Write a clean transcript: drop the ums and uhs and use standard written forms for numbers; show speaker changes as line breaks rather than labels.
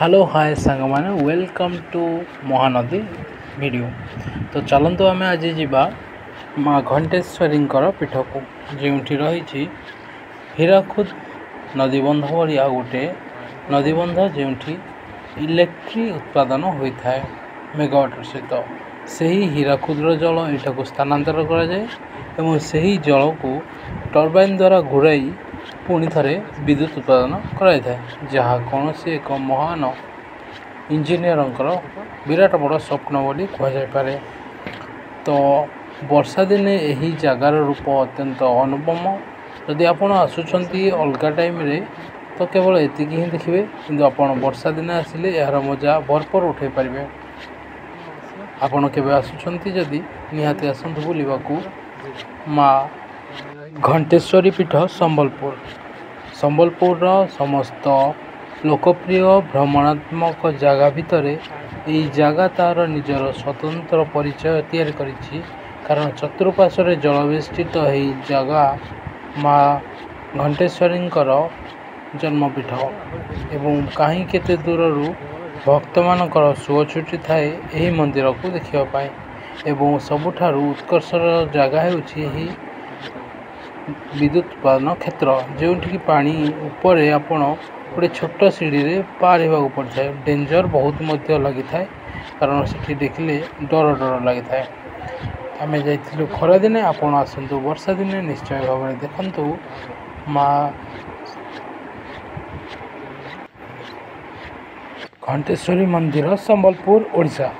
Hello hi सांग मैंने welcome to Mahanadi video. तो चलतु आम आज जावा माँ घंटेश्वरी पीठ को जो रही हीराकुद नदीबंध भाया गोटे नदीबंध जो इलेक्ट्रिक उत्पादन होता है मेगावाट सहित से ही हीराकुद्र जल यहाँ को स्थानांतर कराए से ही जल को टर्बाइन द्वारा घुराई पुणी थे विद्युत उत्पादन कराई जहाँ कौन एक महान इंजीनियर विराट बड़ स्वप्न बोली कहुपे। तो वर्षा दिने यही जगार रूप अत्यंत अनुपम। जदि आपण आसुंच अलग टाइम रे तो केवल एति ही देखिए कि आप वर्षा दिन आसिले यार मजा भरपूर उठे पारे। आपण के आसुंच जदि निहाती आसतु बुलवाक माँ घंटेश्वरी पीठ संबलपुर समस्त लोकप्रिय भ्रमणात्मक जगह भितर यही जगह तार निजर स्वतंत्र परिचय तैयार करिछि। कारण चतुर्पार्श्व जलवेष्टित यही जगह माँ घंटेश्वरी जन्मपीठ एवं कहीं केते दूररू भक्त मानकर सुଅ छुटी थाए यही मंदिर को देखिए एवं सबुठारु उत्कर्षर जगह होछि विद्युत उत्पादन क्षेत्र जो पानी ऊपर आपण गोटे छोट सीढ़ी रे पार होगा पड़ता है। डेंजर बहुत मध्य लगी था कारण से देखले डर डर लगी था। आम जा खरा दिने आपण आसतु वर्षा दिने निश्चय भाव में देखु माँ घंटेश्वरी मंदिर संबलपुर ओडिशा।